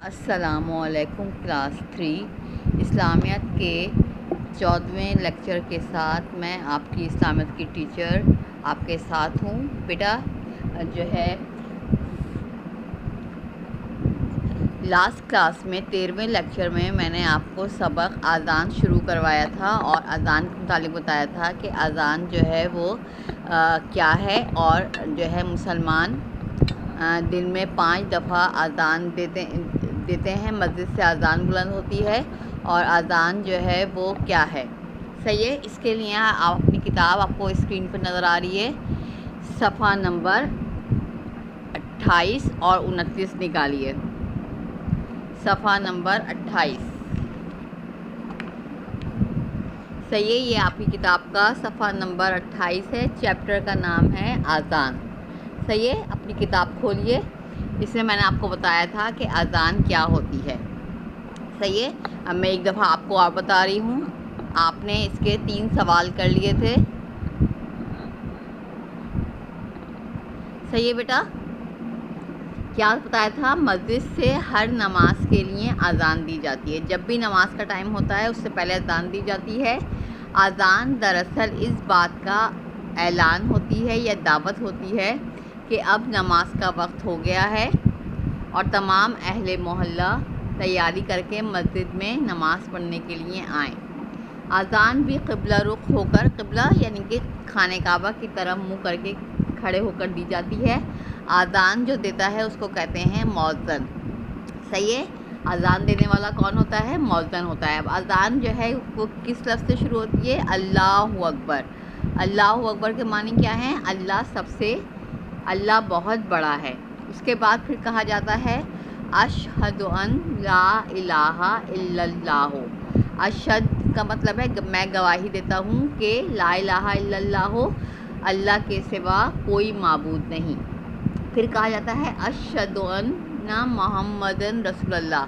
अस्सलामुअलैकुम क्लास 3 इस्लामियत के 14वें लेक्चर के साथ मैं आपकी इस्लामियत की टीचर आपके साथ हूँ। बेटा जो है लास्ट क्लास में 13वें लेक्चर में मैंने आपको सबक अज़ान शुरू करवाया था और अज़ान के मुतालिक बताया था कि अज़ान जो है वो क्या है और जो है मुसलमान दिन में 5 दफ़ा अज़ान देते हैं। मस्जिद से अज़ान बुलंद होती है और अज़ान जो है वो क्या है। सही है। इसके लिए आप अपनी किताब आपको स्क्रीन पर नज़र आ रही है, सफ़ा नंबर 28 और 29 निकालिए। सफ़ा नंबर 28। सही है, ये आपकी किताब का सफ़ा नंबर 28 है। चैप्टर का नाम है अज़ान। सही है, अपनी किताब खोलिए। इसमें मैंने आपको बताया था कि अज़ान क्या होती है। सही है। अब मैं एक दफ़ा आपको और बता रही हूँ। आपने इसके 3 सवाल कर लिए थे। सही है बेटा। क्या बताया था? मस्जिद से हर नमाज के लिए अज़ान दी जाती है। जब भी नमाज का टाइम होता है उससे पहले अज़ान दी जाती है। अज़ान दरअसल इस बात का ऐलान होती है या दावत होती है कि अब नमाज का वक्त हो गया है और तमाम अहले मोहल्ला तैयारी करके मस्जिद में नमाज़ पढ़ने के लिए आएँ। अज़ान भी क़िबला रुख होकर, क़िबला यानी कि खाने काबा की तरफ मुँह करके खड़े होकर दी जाती है। अज़ान जो देता है उसको कहते हैं मौज़न। सही है। अज़ान देने वाला कौन होता है? मौज़न होता है। अब अज़ान जो है वो किस लफ्ज़ से शुरू होती है? अल्लाहु अकबर। अल्लाहु अकबर के मानी क्या हैं? अल्लाह बहुत बड़ा है। उसके बाद फिर कहा जाता है अशहदु अन ला इलाहा इल्लल्लाहु। अशहद का मतलब है मैं गवाही देता हूँ कि ला इलाहा इल्लल्लाहु, अल्लाह के सिवा कोई माबूद नहीं। फिर कहा जाता है अशहदु अन्ना मुहम्मदन रसूलुल्लाह।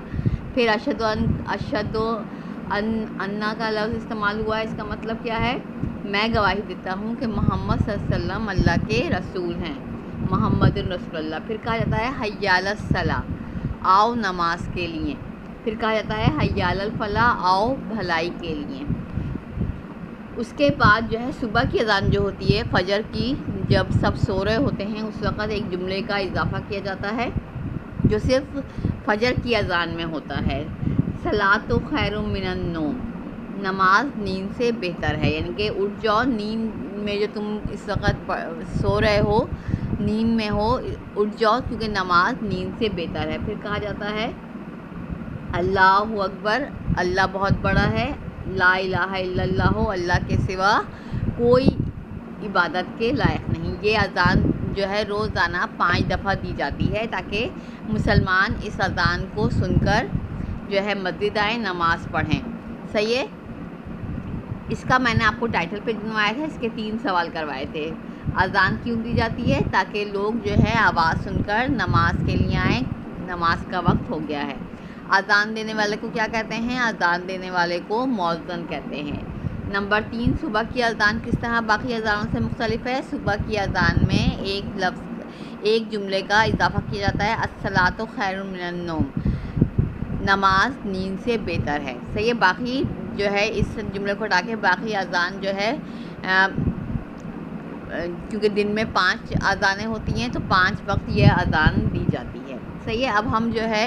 फिर अशहदु अन्ना का लफ्ज़ इस्तेमाल हुआ है। इसका मतलब क्या है? मैं गवाही देता हूँ कि मोहम्मद सल्लल्लाहु अलैहि वसल्लम अल्लाह के रसूल हैं, मोहम्मदुर रसूलुल्लाह। फिर कहा जाता है हय्या अलस सलाह, आओ नमाज के लिए। फिर कहा जाता है हय्या अलल फलाह, आओ भलाई के लिए। उसके बाद जो है सुबह की अज़ान जो होती है, फजर की, जब सब सो रहे होते हैं उस वक़्त एक जुमले का इजाफ़ा किया जाता है जो सिर्फ़ फजर की अज़ान में होता है। सलातु खैरुम मिनन नौम, नमाज नींद से बेहतर है। यानी कि उठ जाओ, नींद में जो तुम इस वक़्त सो रहे हो, नींद में हो, उठ जाओ क्योंकि नमाज नींद से बेहतर है। फिर कहा जाता है अल्लाहु अकबर, अल्लाह बहुत बड़ा है। ला इलाहा इल्लल्लाहु, अल्लाह के सिवा कोई इबादत के लायक नहीं। ये अज़ान जो है रोज़ाना 5 दफ़ा दी जाती है ताकि मुसलमान इस अज़ान को सुनकर जो है मस्जिद आए, नमाज़ पढ़ें। सही है। इसका मैंने आपको टाइटल पे बनवाया था, इसके 3 सवाल करवाए थे। अज़ान क्यों दी जाती है? ताकि लोग जो है आवाज़ सुनकर नमाज के लिए आएँ, नमाज का वक्त हो गया है। अज़ान देने वाले को क्या कहते हैं? अज़ान देने वाले को मौज़न कहते हैं। नंबर 3, सुबह की अज़ान किस तरह बाकी अज़ानों से मुख्तलिफ है? सुबह की अज़ान में एक जुमले का इजाफ़ा किया जाता है अस्सलातु खैरुम मिनन नौम, नमाज नींद से बेहतर है। सही है। बाकी जो है इस जुमले को हटा के बाकी अज़ान जो है क्योंकि दिन में 5 अज़ानें होती हैं तो 5 वक्त यह अज़ान दी जाती है। सही है। अब हम जो है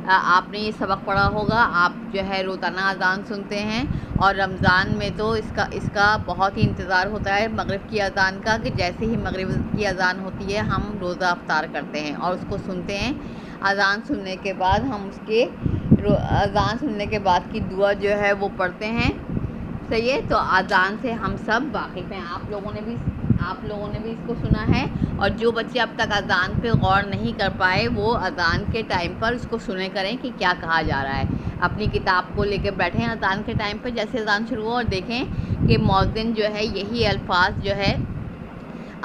आपने ये सबक पढ़ा होगा, आप जो है रोज़ाना अज़ान सुनते हैं और रमज़ान में तो इसका बहुत ही इंतज़ार होता है मगरिब की अज़ान का, कि जैसे ही मगरिब की अज़ान होती है हम रोज़ा अफ्तार करते हैं और उसको सुनते हैं। अज़ान सुनने के बाद हम उसके अज़ान सुनने के बाद की दुआ जो है वो पढ़ते हैं। सही है। तो अज़ान से हम सब वाकिफ़ हैं। आप लोगों ने भी इसको सुना है और जो बच्चे अब तक अज़ान पे गौर नहीं कर पाए वो अज़ान के टाइम पर इसको सुने करें कि क्या कहा जा रहा है। अपनी किताब को लेकर बैठें अज़ान के टाइम पर, जैसे अज़ान शुरू हो, और देखें कि मौज़िन जो है यही अल्फाज जो है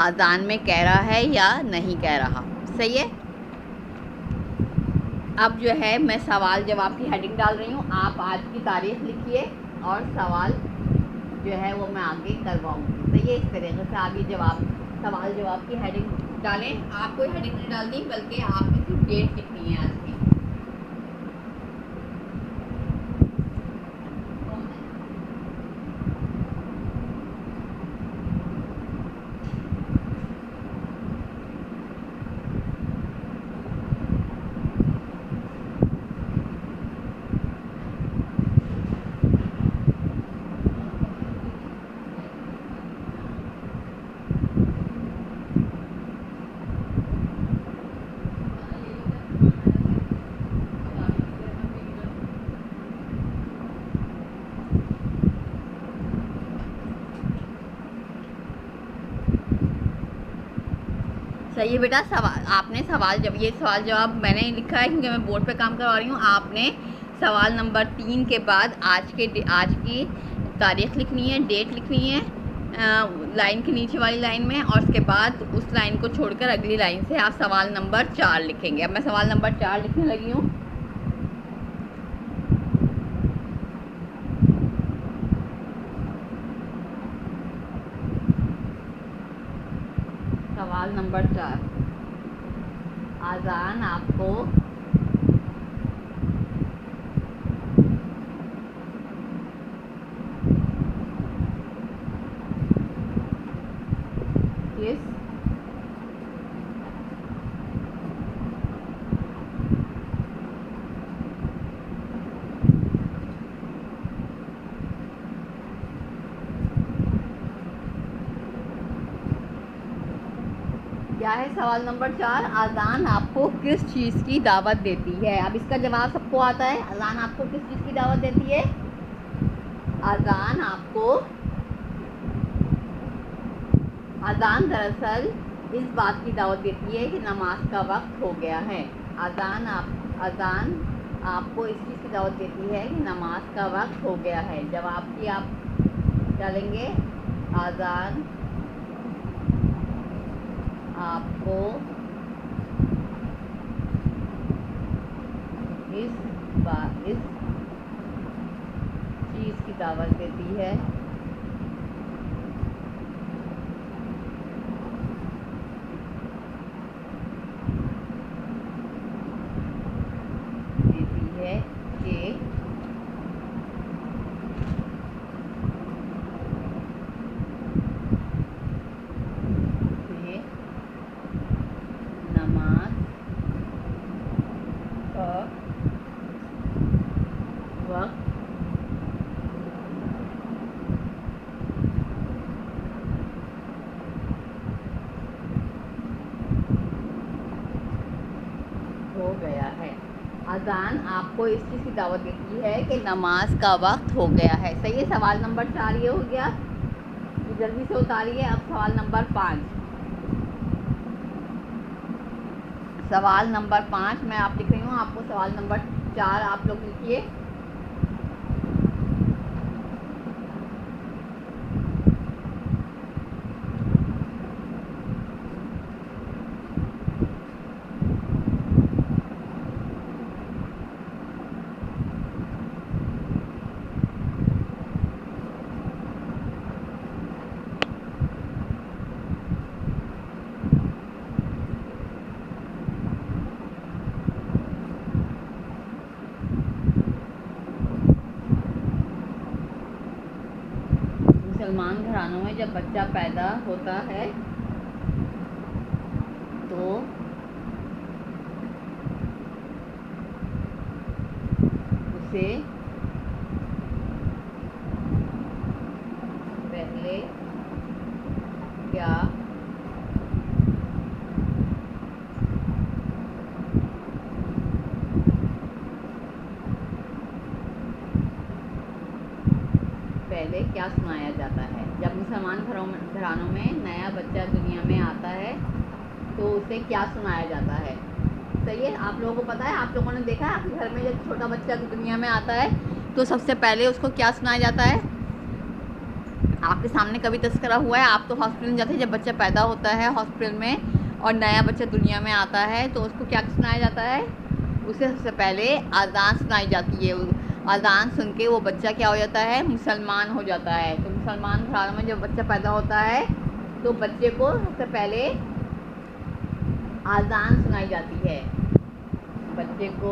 अज़ान में कह रहा है या नहीं कह रहा। सही है। अब जो है मैं सवाल जवाब की हेडिंग डाल रही हूँ। आप आज की तारीख लिखिए और सवाल जो है वो मैं आगे करवाऊँगी। तो ये इस तरीके से आगे सवाल जवाब की हेडिंग डालें। आप कोई हेडिंग नहीं डालनी बल्कि आपकी सिर्फ डेट लिखनी है आज की। सही है बेटा। सवाल आपने जब ये सवाल जवाब मैंने लिखा है क्योंकि मैं बोर्ड पे काम करवा रही हूँ। आपने सवाल नंबर 3 के बाद आज की तारीख लिखनी है, डेट लिखनी है लाइन के नीचे वाली लाइन में, और उसके बाद उस लाइन को छोड़कर अगली लाइन से आप सवाल नंबर 4 लिखेंगे। अब मैं सवाल नंबर 4 लिखने लगी हूँ। सवाल नंबर 4, आज़ान आपको किस क्या है सवाल नंबर 4, अज़ान आपको किस चीज़ की दावत देती है। अब इसका जवाब सबको आता है। अज़ान आपको किस चीज़ की दावत देती है? अज़ान दरअसल इस बात की दावत देती है कि नमाज का वक्त हो गया है। अज़ान आपको इस चीज़ की दावत देती है कि नमाज का वक्त हो गया है। जवाब की आप डालेंगे, अज़ान आपको इस चीज़ की दावत देती है कि नमाज का वक्त हो गया है। अज़ान आपको इस चीज़ की दावत देती है कि नमाज का वक्त हो गया है। सही है। सवाल नंबर 4 ये हो गया, जल्दी से उतारिए। अब सवाल नंबर 5, सवाल नंबर 5 मैं आप लिख रही हूँ, आपको सवाल नंबर 4 आप लोग लिखिए। मुसलमान घरानों में जब बच्चा पैदा होता है तो उसे पहले क्या सुनाया जाता है। जब मुसलमान घरानों में नया बच्चा दुनिया में आता है तो उसे क्या सुनाया जाता है। सही है। आप लोगों को पता है, आप लोगों ने देखा है आपके घर में जब छोटा बच्चा दुनिया में आता है तो सबसे पहले उसको क्या सुनाया जाता है। आपके सामने कभी तस्करा हुआ है? आप तो हॉस्पिटल में जाते हैं, जब बच्चा पैदा होता है हॉस्पिटल में और नया बच्चा दुनिया में आता है तो उसको क्या सुनाया जाता है? उसे सबसे पहले अज़ान सुनाई जाती है। अज़ान सुन के वो बच्चा क्या हो जाता है? मुसलमान हो जाता है। तो मुसलमान घरानों में जब बच्चा पैदा होता है तो बच्चे को सबसे पहले अज़ान सुनाई जाती है। बच्चे को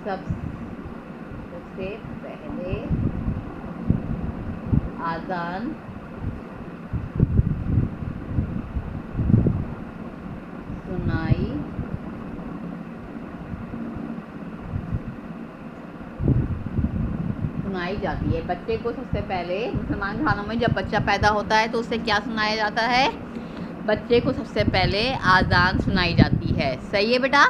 सबसे पहले अज़ान सुनाई जाती है। बच्चे को सबसे पहले मुसलमान घरानों में जब बच्चा पैदा होता है तो उसे क्या सुनाया जाता है? बच्चे को सबसे पहले अज़ान सुनाई जाती है। सही है बेटा।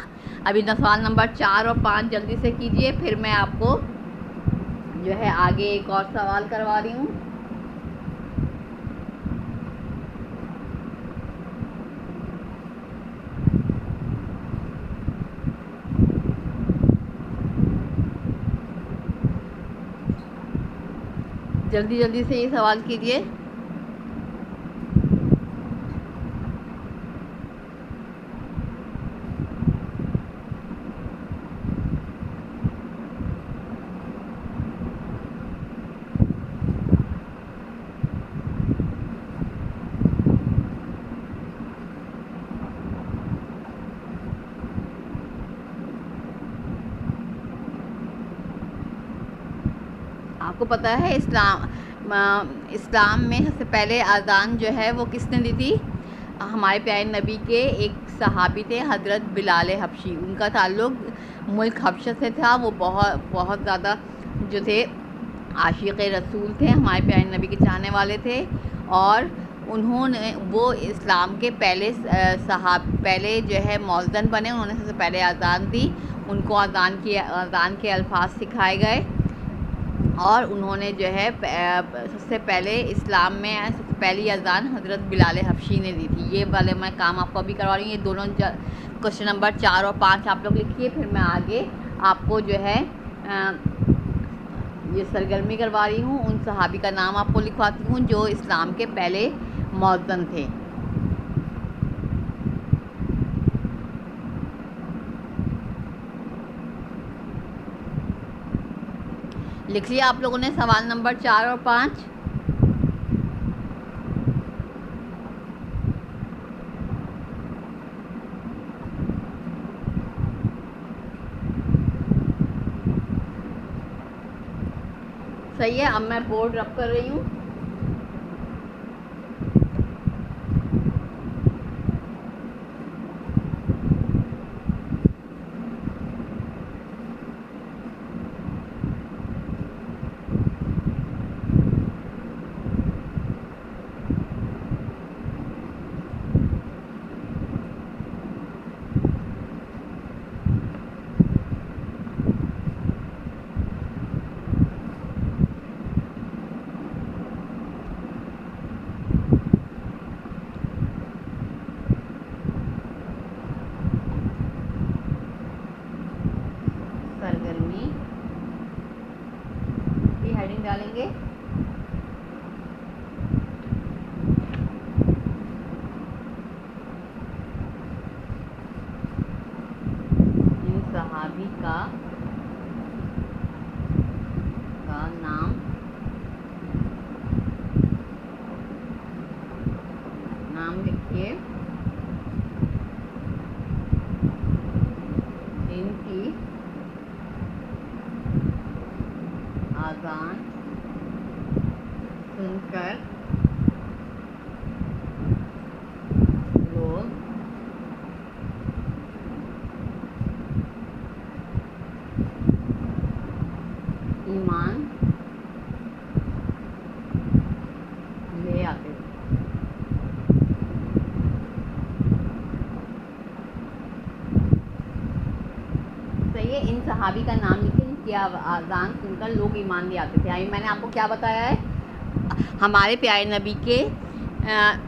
अभी सवाल नंबर 4 और 5 जल्दी से कीजिए, फिर मैं आपको जो है आगे एक और सवाल करवा रही हूँ। जल्दी जल्दी से ये सवाल कीजिए। आपको पता है इस्लाम में सबसे पहले अज़ान जो है वो किसने दी थी? हमारे प्यारे नबी के एक सहाबी थे, हज़रत बिलाल हबशी। उनका ताल्लुक़ मुल्क हबशा से था। वो बहुत ज़्यादा जो थे आशिक़ रसूल थे, हमारे प्यारे नबी के चाहने वाले थे। और उन्होंने वो इस्लाम के पहले जो है मौज़न बने। उन्होंने सबसे पहले अज़ान दी। उनको अज़ान के अल्फाज सिखाए गए और उन्होंने जो है सबसे पहले इस्लाम में सबसे पहली अज़ान हज़रत बिलाल हबशी ने दी थी। ये वाले मैं काम आपको अभी करवा रही हूँ। ये दोनों क्वेश्चन नंबर 4 और 5 आप लोग लिखिए, फिर मैं आगे आपको जो है ये सरगर्मी करवा रही हूँ। उन सहाबी का नाम आपको लिखवाती हूँ जो इस्लाम के पहले मौज़न थे। लिख लिया आप लोगों ने सवाल नंबर 4 और 5? सही है। अब मैं बोर्ड रब कर रही हूँ। सरगर्मी की हेडिंग डालेंगे। इन सहाबी का नाम लिखिए। इनकी अज़ान सुनकर लोग ईमान ले आते थे। सही है। इन सहाबी का नाम लिखिए जिनकी अज़ान सुनकर लोग ईमान ले आते थे। अभी मैंने आपको क्या बताया है? हमारे प्यारे नबी के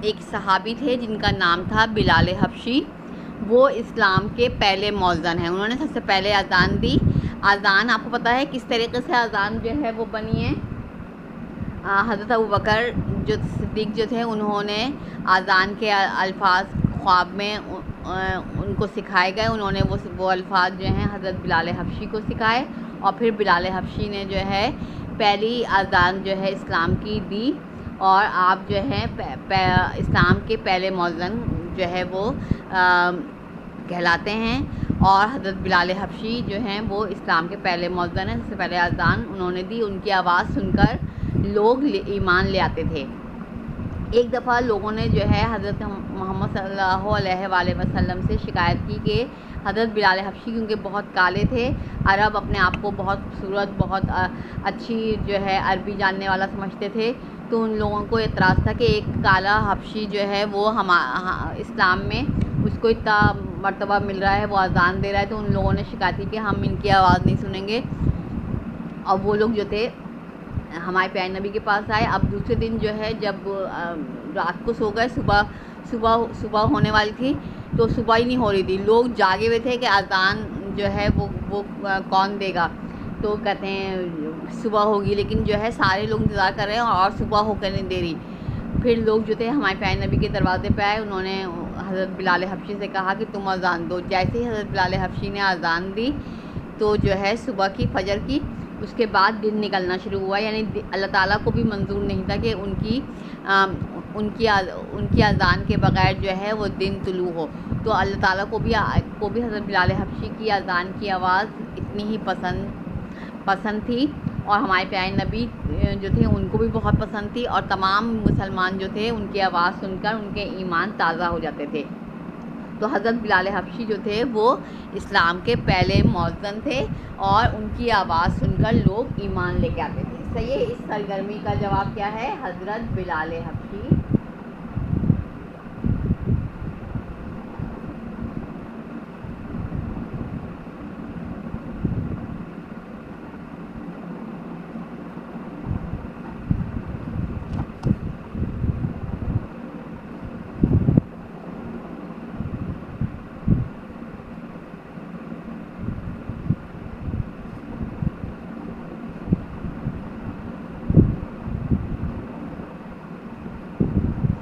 एक सहाबी थे जिनका नाम था बिलाल हबशी। वो इस्लाम के पहले मौज़न हैं। उन्होंने सबसे पहले अज़ान दी। अज़ान आपको पता है किस तरीके से अज़ान जो है वो बनी है? हज़रत अबू बकर जो सिद्दीक़ जो थे उन्होंने अज़ान के अल्फाज ख्वाब में उनको सिखाए गए। उन्होंने वो अल्फाज जो हैं हज़रत बिलाल हबशी को सिखाए और फिर बिलाल हबशी ने जो है पहली अज़ान जो है इस्लाम की दी। और आप जो है इस्लाम के पहले मौज़न जो है वो कहलाते हैं। और हज़रत बिलाल हबशी जो हैं वो इस्लाम के पहले मौज़न हैं। सबसे पहले अज़ान उन्होंने दी। उनकी आवाज़ सुनकर लोग ईमान ले आते थे। एक दफ़ा लोगों ने जो है हज़रत मोहम्मद सल्लल्लाहु अलैहि वसल्लम से शिकायत की कि हज़रत बिलाल हबशी क्योंकि बहुत काले थे, अरब अपने आप को बहुत खूबसूरत, बहुत अच्छी जो है अरबी जानने वाला समझते थे, तो उन लोगों को एतराज़ था कि एक काला हबशी जो है वो इस्लाम में उसको इतना मर्तबा मिल रहा है, वो अज़ान दे रहा है। तो उन लोगों ने शिकायत की कि हम इनकी आवाज़ नहीं सुनेंगे। और वो लोग जो थे हमारे प्यारे नबी के पास आए। अब दूसरे दिन जो है जब रात को सो गए, सुबह होने वाली थी तो सुबह ही नहीं हो रही थी। लोग जागे हुए थे कि अज़ान जो है वो कौन देगा। तो कहते हैं सुबह होगी, लेकिन जो है सारे लोग इंतज़ार कर रहे हैं और सुबह होकर नहीं दे रही। फिर लोग जो थे हमारे प्यारे नबी के दरवाजे पे आए, उन्होंने हज़रत बिलाल हबशी से कहा कि तुम अज़ान दो। जैसे ही हज़रत बिलाल हबशी ने अज़ान दी तो जो है सुबह की फजर की, उसके बाद दिन निकलना शुरू हुआ। यानी अल्लाह ताला को भी मंजूर नहीं था कि उनकी अज़ान के बग़ैर जो है वो दिन तुलू हो। तो अल्लाह ताला को भी हज़रत बिलाल हबशी की अज़ान की आवाज़ इतनी ही पसंद थी, और हमारे प्यारे नबी जो थे उनको भी बहुत पसंद थी, और तमाम मुसलमान जो थे उनकी आवाज़ सुनकर उनके ईमान ताज़ा हो जाते थे। तो हज़रत बिलाल हबशी जो थे वो इस्लाम के पहले मौज़्ज़िन थे, और उनकी आवाज़ सुनकर लोग ईमान लेके आते थे। सही है, इस सरगर्मी का जवाब क्या है? हज़रत बिलाल हबशी।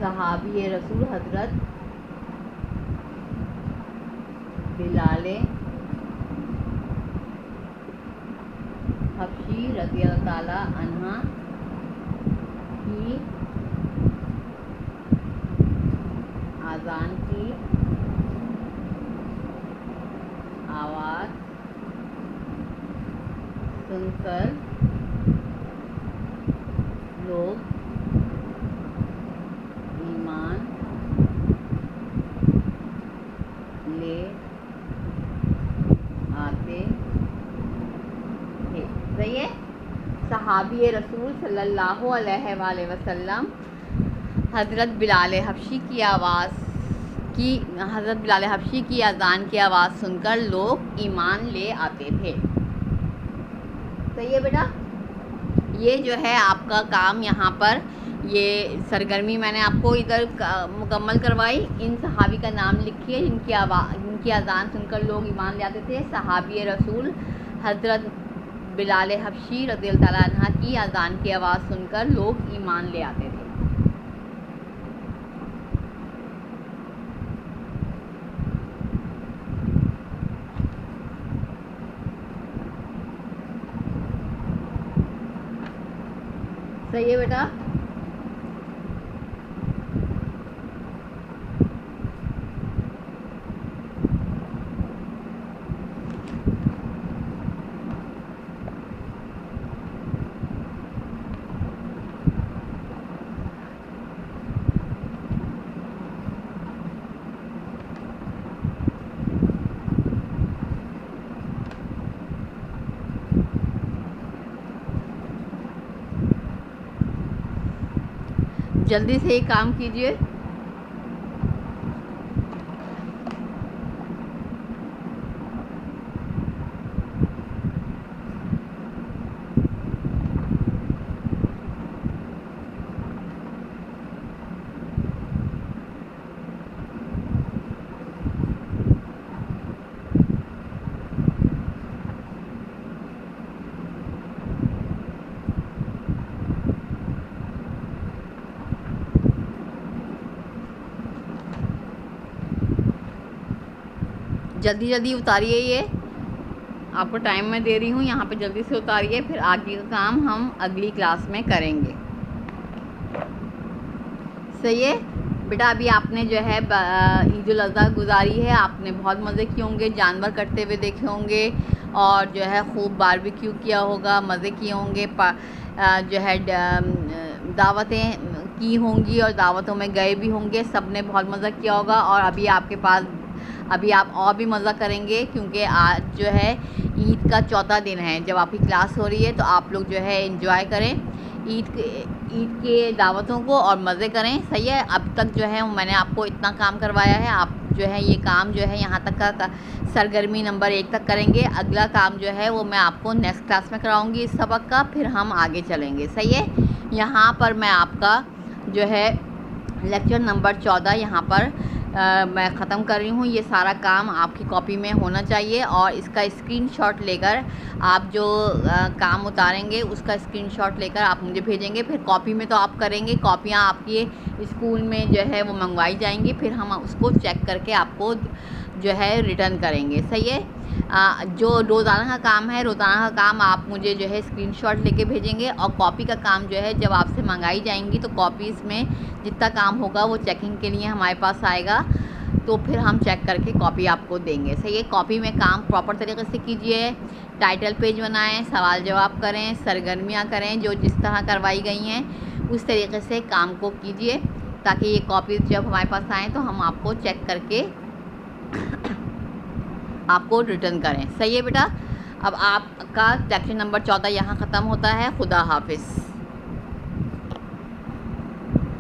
सहाबी रसूल हज़रत बिलाल हबशी रज़ी अल्लाह ताला अन्हा की अज़ान की आवाज़ सुनकर लोग ईमान ले आते थे। सही है, सहाबी रसूल सल्लल्लाहु अलैहि वसल्लम हज़रत बिलाल हबशी की अज़ान की आवाज़ सुनकर लोग ईमान ले आते थे। सही है बेटा, ये जो है आपका काम यहाँ पर, ये सरगर्मी मैंने आपको इधर मुकम्मल करवाई। इन सहाबी का नाम लिखिए जिनकी अज़ान सुनकर लोग ईमान ले आते थे। सहाबी रसूल हज़रत बिलाल हबशी रज़ी अल्लाह ताला अन्हा की अज़ान की आवाज़ सुनकर लोग ईमान ले आते थे। सही है बेटा। जल्दी से ही काम कीजिए। जल्दी उतारिए, ये आपको टाइम मैं दे रही हूँ, यहाँ पे जल्दी से उतारिए, फिर आगे का काम हम अगली क्लास में करेंगे। सही है बेटा, अभी आपने जो है ईद उल अज़हा गुजारी है, आपने बहुत मज़े किए होंगे, जानवर कटते हुए देखे होंगे, और जो है खूब बारबेक्यू किया होगा, मज़े किए होंगे, जो है दावतें की होंगी और दावतों में गए भी होंगे, सब ने बहुत मज़ा किया होगा। और अभी आप और भी मज़ा करेंगे, क्योंकि आज जो है ईद का चौथा दिन है। जब आपकी क्लास हो रही है तो आप लोग जो है एंजॉय करें ईद के दावतों को और मज़े करें। सही है, अब तक जो है मैंने आपको इतना काम करवाया है, आप जो है ये काम जो है यहाँ तक का सरगर्मी नंबर 1 तक करेंगे। अगला काम जो है वो मैं आपको नेक्स्ट क्लास में कराऊँगी इस सबक का, फिर हम आगे चलेंगे। सही है, यहाँ पर मैं आपका जो है लेक्चर नंबर 14 यहाँ पर मैं ख़त्म कर रही हूँ। ये सारा काम आपकी कॉपी में होना चाहिए और इसका स्क्रीनशॉट लेकर आप जो काम उतारेंगे उसका स्क्रीनशॉट लेकर आप मुझे भेजेंगे। फिर कॉपी में तो आप करेंगे, कॉपियाँ आपकी स्कूल में जो है वो मंगवाई जाएंगी, फिर हम उसको चेक करके आपको जो है रिटर्न करेंगे। सही है। जो रोज़ाना का काम है, रोज़ाना का काम आप मुझे जो है स्क्रीनशॉट लेके भेजेंगे और कॉपी का काम जो है जब आपसे मंगाई जाएंगी तो कॉपीज़ में जितना काम होगा वो चेकिंग के लिए हमारे पास आएगा, तो फिर हम चेक करके कॉपी आपको देंगे। सही है। कॉपी में काम प्रॉपर तरीके से कीजिए, टाइटल पेज बनाएं, सवाल जवाब करें, सरगर्मियाँ करें, जो जिस तरह करवाई गई हैं उस तरीके से काम को कीजिए, ताकि ये कॉपी जब हमारे पास आएँ तो हम आपको चेक करके आपको रिटर्न करें। सही है बेटा। अब आपका सेक्शन नंबर 14 यहाँ ख़त्म होता है। खुदा हाफिज़।